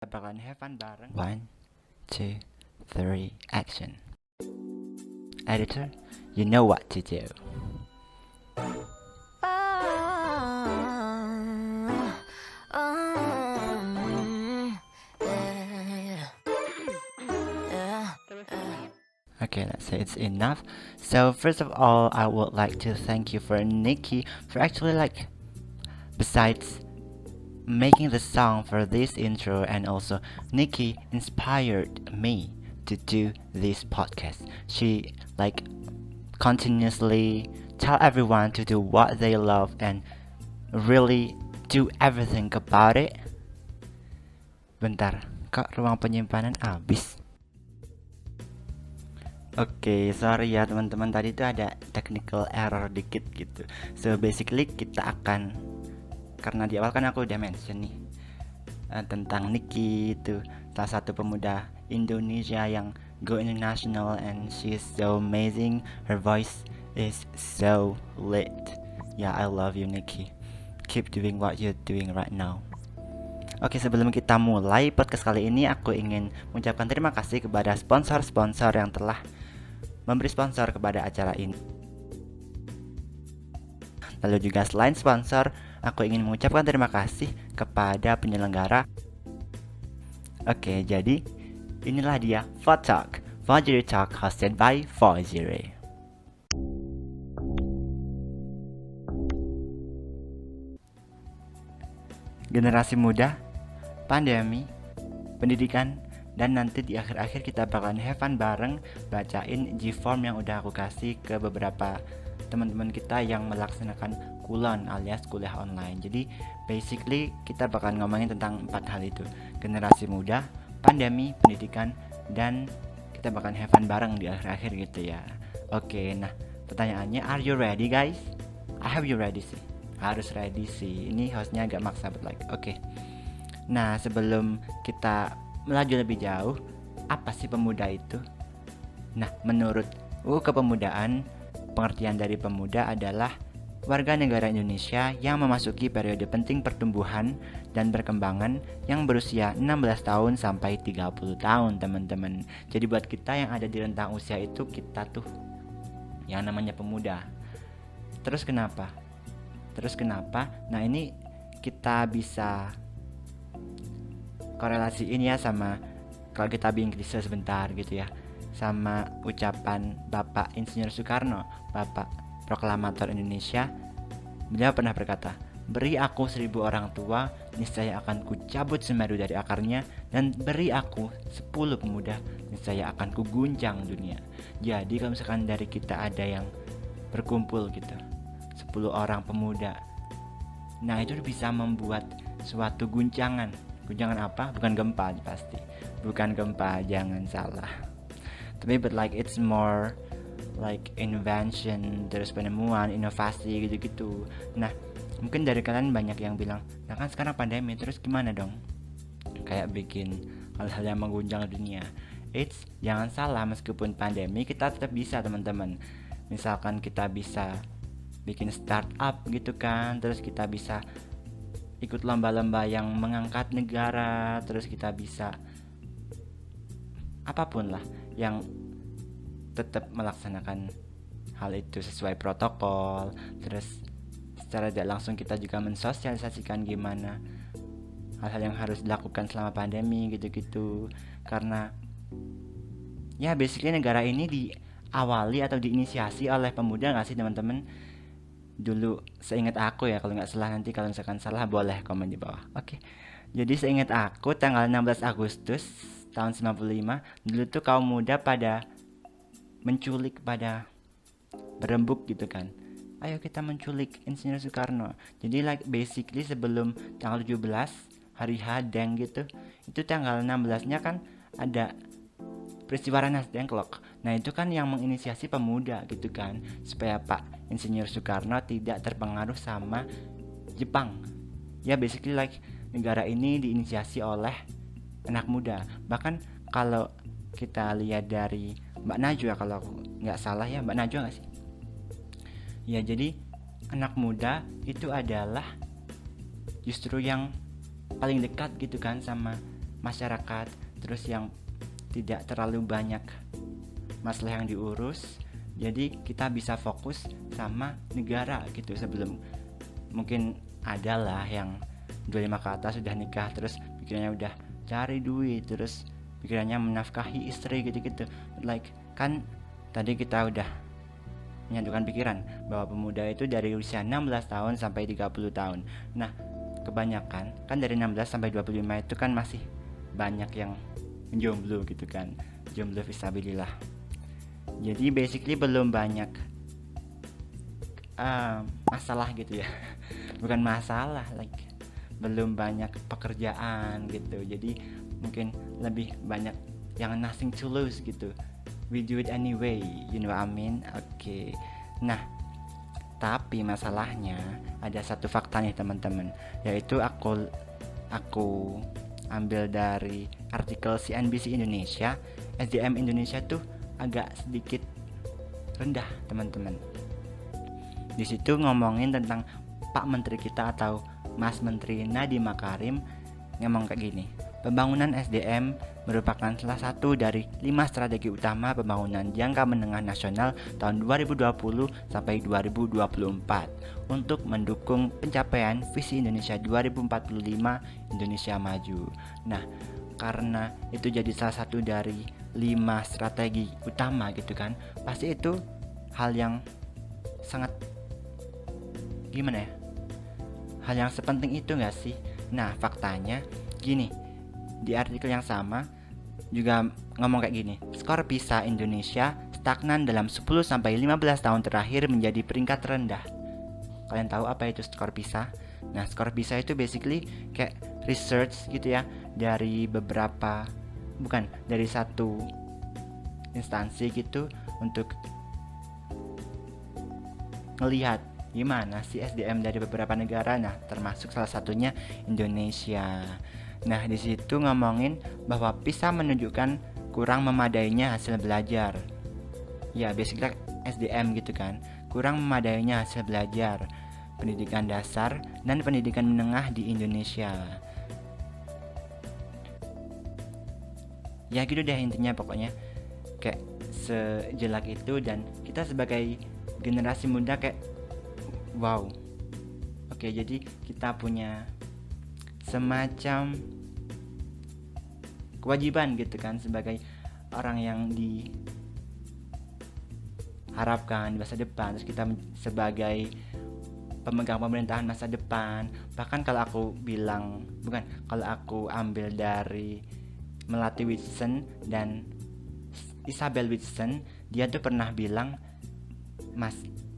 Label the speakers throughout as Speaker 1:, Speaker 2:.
Speaker 1: bakalan have fun bareng. 1, 2, 3, action. Editor, you know what to do. Okay, let's say it's enough. So first of all, I would like to thank you for Nikki for actually besides making the song for this intro, and also Nikki inspired me to do this podcast. She continuously tell everyone to do what they love and really do everything about it. Bentar, kok ruang penyimpanan habis? Oke, sorry ya teman-teman, tadi tuh ada technical error dikit gitu. So basically kita akan, karena di awal kan aku udah mention nih tentang Nikki, itu salah satu pemuda Indonesia yang go international and she is so amazing. Her voice is so lit. Yeah, I love you Nikki. Keep doing what you're doing right now. Oke, sebelum kita mulai podcast kali ini, aku ingin mengucapkan terima kasih kepada sponsor-sponsor yang telah memberi sponsor kepada acara ini. Lalu juga selain sponsor, aku ingin mengucapkan terima kasih kepada penyelenggara. Oke, jadi inilah dia Talk hosted by Fojire. Generasi muda, pandemi, pendidikan, dan nanti di akhir-akhir kita bakalan have fun bareng bacain G-form yang udah aku kasih ke beberapa teman-teman kita yang melaksanakan kulon alias kuliah online. Jadi basically kita bakalan ngomongin tentang 4 hal itu: generasi muda, pandemi, pendidikan, dan kita bakalan have fun bareng di akhir-akhir gitu ya. Oke, nah pertanyaannya, are you ready guys? I hope you ready sih. Harus ready sih. Ini hostnya agak maksa but oke. Nah, sebelum kita melaju lebih jauh, apa sih pemuda itu? Nah, menurut Kepemudaan, pengertian dari pemuda adalah warga negara Indonesia yang memasuki periode penting pertumbuhan dan perkembangan yang berusia 16 tahun sampai 30 tahun, teman-teman. Jadi buat kita yang ada di rentang usia itu, kita tuh yang namanya pemuda. Terus kenapa? Nah, ini kita bisa korelasiin ya sama, kalau kita being krisis sebentar gitu ya, sama ucapan Bapak Insinyur Soekarno, Bapak Proklamator Indonesia. Beliau pernah berkata, "Beri aku 1000 orang tua, niscaya akan kucabut Semeru dari akarnya, dan beri aku 10 pemuda, niscaya akan kuguncang dunia." Jadi kalau misalkan dari kita ada yang berkumpul gitu, 10 orang pemuda, nah itu bisa membuat suatu guncangan. Guncangan apa? Bukan gempa pasti. Bukan gempa, jangan salah. Tapi it's more like invention, terus penemuan, inovasi gitu-gitu. Nah, mungkin dari kalian banyak yang bilang, nah kan sekarang pandemi, terus gimana dong? Kayak bikin hal-hal yang mengguncang dunia. Jangan salah, meskipun pandemi kita tetap bisa teman-teman. Misalkan kita bisa bikin startup gitu kan, terus kita bisa ikut lomba-lomba yang mengangkat negara, terus kita bisa apapun lah yang tetap melaksanakan hal itu sesuai protokol. Terus secara tidak langsung kita juga mensosialisasikan gimana hal-hal yang harus dilakukan selama pandemi gitu-gitu. Karena ya basically negara ini diawali atau diinisiasi oleh pemuda gak sih teman-teman? Dulu seingat aku ya, kalau nggak salah, nanti kalau misalkan salah boleh komen di bawah. Oke. Jadi seingat aku tanggal 16 Agustus tahun 95, dulu tuh kaum muda pada menculik, pada berembuk gitu kan. Ayo kita menculik Insinyur Soekarno. Jadi basically sebelum tanggal 17 hari H Deng gitu, itu tanggal 16-nya kan ada peristiwa Rengas Dengklok. Nah itu kan yang menginisiasi pemuda gitu kan, supaya Pak Insinyur Soekarno tidak terpengaruh sama Jepang. Ya basically negara ini diinisiasi oleh anak muda. Bahkan kalau kita lihat dari Mbak Najwa, kalau aku nggak salah ya, Mbak Najwa nggak sih? Ya jadi anak muda itu adalah justru yang paling dekat gitu kan sama masyarakat, terus yang tidak terlalu banyak masalah yang diurus. Jadi kita bisa fokus sama negara gitu. Sebelum mungkin adalah yang 25 ke atas sudah nikah, terus pikirannya udah cari duit, terus pikirannya menafkahi istri gitu-gitu. Like kan tadi kita udah menyatukan pikiran bahwa pemuda itu dari usia 16 tahun sampai 30 tahun. Nah, kebanyakan kan dari 16 sampai 25 itu kan masih banyak yang jomblo gitu kan. Jomblo fisabilillah. Jadi basically belum banyak masalah gitu ya. Bukan masalah, like belum banyak pekerjaan gitu. Jadi mungkin lebih banyak yang nothing to lose gitu. We do it anyway, you know what I mean? Oke. Nah, tapi masalahnya ada satu fakta nih teman-teman, yaitu aku ambil dari artikel CNBC Indonesia. SDM Indonesia tuh agak sedikit rendah teman-teman. Di situ ngomongin tentang Pak Menteri kita atau Mas Menteri Nadiem Makarim ngomong kayak gini. Pembangunan SDM merupakan salah satu dari 5 strategi utama pembangunan jangka menengah nasional tahun 2020 sampai 2024 untuk mendukung pencapaian visi Indonesia 2045 Indonesia Maju. Nah, karena itu jadi salah satu dari 5 strategi utama gitu kan, pasti itu hal yang sangat gimana ya? Hal yang sepenting itu gak sih? Nah, faktanya gini, di artikel yang sama juga ngomong kayak gini. Skor PISA Indonesia stagnan dalam 10-15 tahun terakhir menjadi peringkat rendah. Kalian tahu apa itu skor PISA? Nah, skor PISA itu basically kayak research gitu ya, dari satu instansi gitu untuk ngelihat gimana sih SDM dari beberapa negara. Nah, termasuk salah satunya Indonesia. Nah, di situ ngomongin bahwa PISA menunjukkan kurang memadainya hasil belajar. Ya, basically SDM gitu kan. Kurang memadainya hasil belajar pendidikan dasar dan pendidikan menengah di Indonesia. Ya gitu deh intinya, pokoknya kayak sejelak itu. Dan kita sebagai generasi muda kayak wow. Oke, jadi kita punya semacam kewajiban gitu kan sebagai orang yang diharapkan di masa depan. Terus kita sebagai pemegang pemerintahan masa depan. Bahkan kalau aku ambil dari Melati Wilson dan Isabel Wilson, dia tuh pernah bilang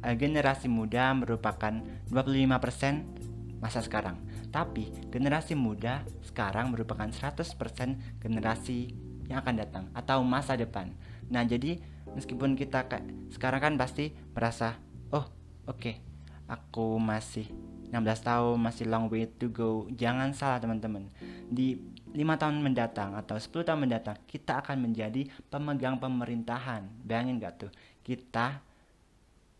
Speaker 1: generasi muda merupakan 25% masa sekarang, tapi generasi muda sekarang merupakan 100% generasi yang akan datang atau masa depan. Nah, jadi meskipun kita sekarang kan pasti merasa oke, aku masih 16 tahun, masih long way to go. Jangan salah teman-teman, di 5 tahun mendatang atau 10 tahun mendatang kita akan menjadi pemegang pemerintahan. Bayangin gak tuh, kita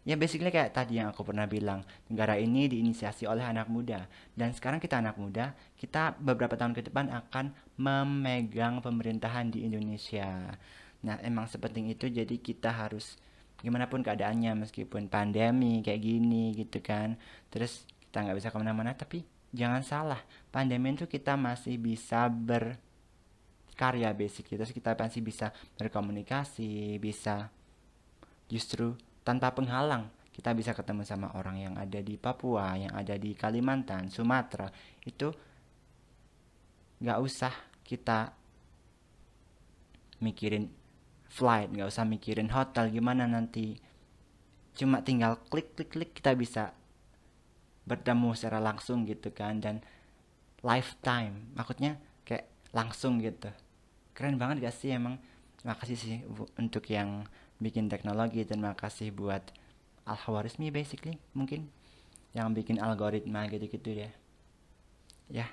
Speaker 1: ya basically kayak tadi yang aku pernah bilang, negara ini diinisiasi oleh anak muda. Dan sekarang kita anak muda, kita beberapa tahun ke depan akan memegang pemerintahan di Indonesia. Nah, emang sepenting itu, jadi kita harus gimana pun keadaannya, meskipun pandemi kayak gini gitu kan, terus kita gak bisa kemana-mana, tapi jangan salah, pandemi itu kita masih bisa berkarya basically. Terus kita masih bisa berkomunikasi, bisa justru tanpa penghalang kita bisa ketemu sama orang yang ada di Papua, yang ada di Kalimantan, Sumatera. Itu gak usah kita mikirin flight, gak usah mikirin hotel gimana nanti. Cuma tinggal klik kita bisa bertemu secara langsung gitu kan. Dan lifetime, maksudnya kayak langsung gitu. Keren banget gak sih emang? Makasih sih untuk yang bikin teknologi, terima kasih buat Al-Khwarizmi basically, mungkin yang bikin algoritma gitu-gitu ya. Ya,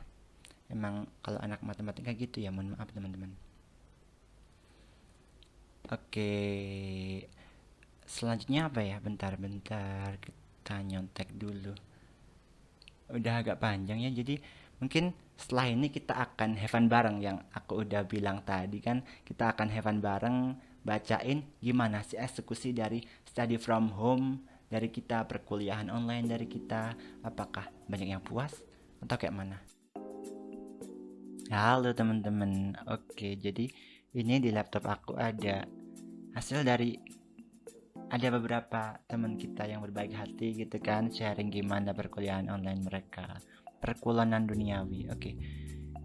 Speaker 1: emang kalau anak matematika gitu ya, mohon maaf teman-teman. Oke, selanjutnya apa ya? Bentar kita nyontek dulu. Udah agak panjang ya, jadi Mungkin setelah ini kita akan have fun bareng, yang aku udah bilang tadi kan, kita akan have fun bareng bacain gimana sih eksekusi dari study from home, dari kita perkuliahan online dari kita, apakah banyak yang puas atau kayak mana. Halo teman-teman, oke, jadi ini di laptop aku ada hasil dari ada beberapa teman kita yang berbaik hati gitu kan, sharing gimana perkuliahan online mereka, perkuliahan duniawi. Oke,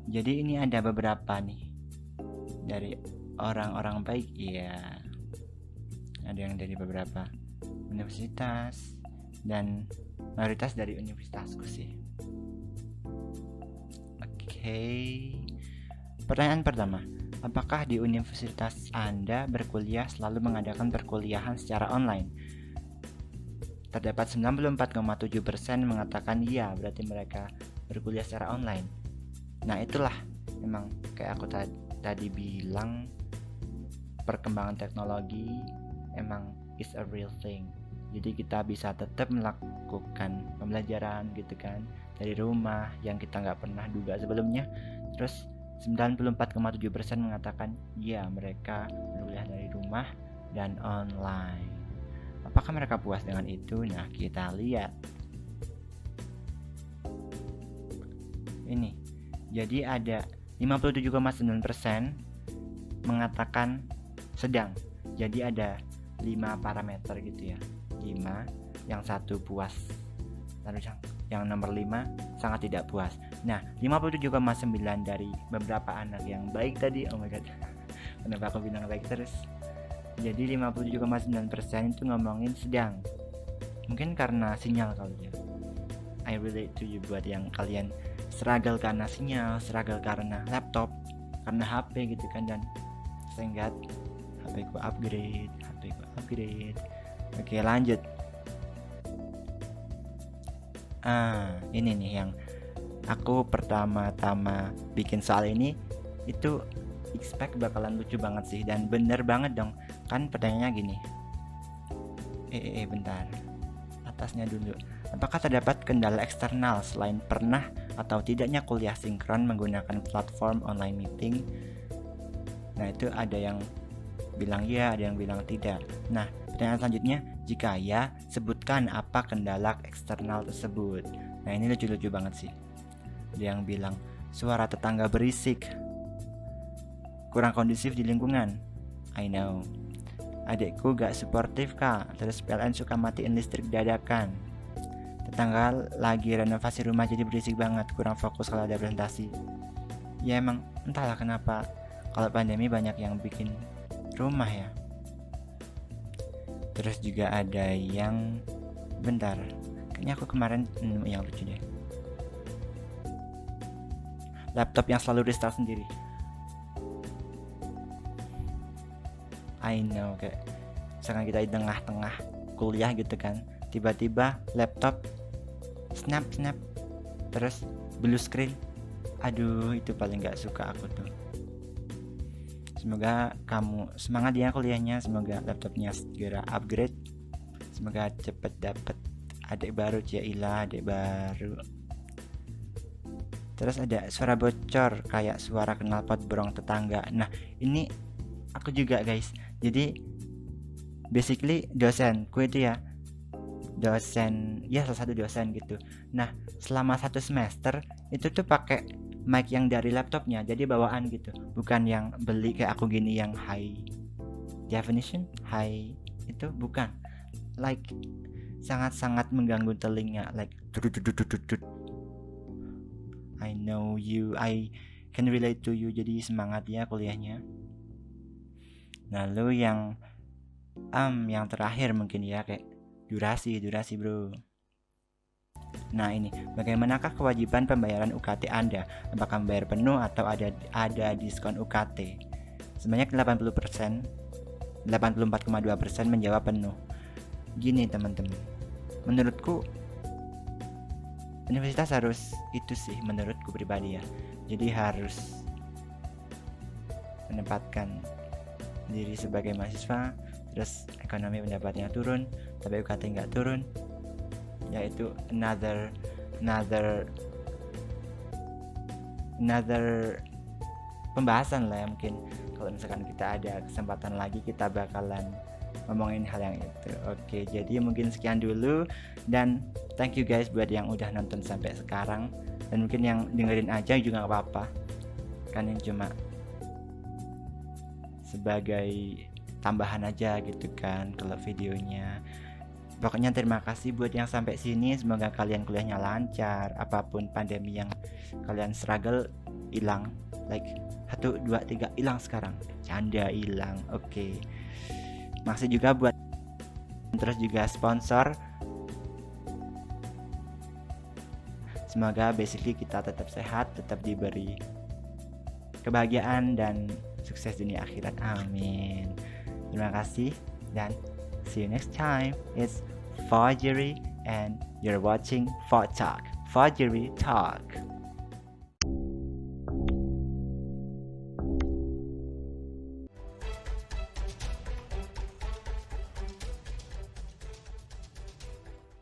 Speaker 1: jadi ini ada beberapa nih dari orang-orang baik ya, ada yang dari beberapa universitas dan mayoritas dari universitasku sih. Oke, pertanyaan pertama, apakah di universitas Anda berkuliah selalu mengadakan perkuliahan secara online? Terdapat 94,7% mengatakan iya, berarti mereka berkuliah secara online. Nah itulah, memang kayak aku tadi bilang, perkembangan teknologi emang is a real thing. Jadi kita bisa tetap melakukan pembelajaran gitu kan, dari rumah yang kita nggak pernah duga sebelumnya. Terus 94,7% mengatakan ya mereka berkuliah dari rumah dan online. Apakah mereka puas dengan itu? Nah kita lihat ini. Jadi ada 57,9% mengatakan sedang. Jadi ada 5 parameter gitu ya, 5, yang satu puas, lalu yang nomor 5 sangat tidak puas. Nah 57,9 dari beberapa anak yang baik tadi, oh my god kenapa aku bilang baik terus, jadi 57,9% itu ngomongin sedang. Mungkin karena sinyal kali ya, I relate to you buat yang kalian struggle karena sinyal, struggle karena laptop, karena HP gitu kan, dan sehingga HP ku upgrade. Oke lanjut. Ini nih yang aku pertama-tama bikin soal ini, itu expect bakalan lucu banget sih, dan bener banget dong. Kan pertanyaannya gini, bentar, atasnya dulu. Apakah terdapat kendala eksternal selain pernah atau tidaknya kuliah sinkron menggunakan platform online meeting? Nah itu ada yang bilang ya, ada yang bilang tidak. Nah pertanyaan selanjutnya, jika ya, sebutkan apa kendala eksternal tersebut. Nah ini lucu-lucu banget sih. Ada yang bilang suara tetangga berisik, kurang kondusif di lingkungan. I know. Adikku gak suportif kak, terus PLN suka matiin listrik dadakan. Tetangga lagi renovasi rumah jadi berisik banget, kurang fokus kalau ada presentasi. Ya emang entahlah kenapa kalau pandemi banyak yang bikin rumah ya. Terus juga ada yang, bentar, kayaknya aku kemarin yang lucu deh, laptop yang selalu restart sendiri. I know, kayak misalkan kita di tengah-tengah kuliah gitu kan, tiba-tiba laptop snap terus blue screen. Aduh itu paling gak suka aku tuh. Semoga kamu semangat ya kuliahnya, semoga laptopnya segera upgrade, semoga cepet dapet adik baru, Ciailah adik baru. Terus ada suara bocor kayak suara knalpot borong tetangga. Nah ini aku juga guys, jadi basically dosenku itu ya, salah satu dosen gitu. Nah selama 1 semester itu tuh pakai mic yang dari laptopnya, jadi bawaan gitu, bukan yang beli kayak aku gini yang high definition, high itu bukan, like sangat-sangat mengganggu telinga, like I know you, I can relate to you. Jadi semangat ya kuliahnya. Lalu yang terakhir mungkin ya, kayak durasi bro. Nah ini, bagaimanakah kewajiban pembayaran UKT Anda? Apakah membayar penuh atau ada diskon UKT? Sebanyak 80%, 84,2% menjawab penuh. Gini teman-teman, menurutku universitas harus itu sih, menurutku pribadi ya. Jadi harus menempatkan diri sebagai mahasiswa, terus ekonomi pendapatnya turun, tapi UKT nggak turun, yaitu another another pembahasan lah ya, mungkin kalau misalkan kita ada kesempatan lagi kita bakalan ngomongin hal yang itu. Oke, jadi mungkin sekian dulu, dan thank you guys buat yang udah nonton sampai sekarang, dan mungkin yang dengerin aja juga gak apa-apa kan, yang cuma sebagai tambahan aja gitu kan kalau videonya. Pokoknya terima kasih buat yang sampai sini, semoga kalian kuliahnya lancar, apapun pandemi yang kalian struggle hilang, like 1, 2, 3 hilang sekarang, canda hilang. Oke. Makasih juga buat terus juga sponsor. Semoga basically kita tetap sehat, tetap diberi kebahagiaan dan sukses dunia akhirat. Amin. Terima kasih dan see you next time. It's Fajri and you're watching Fajri Talk.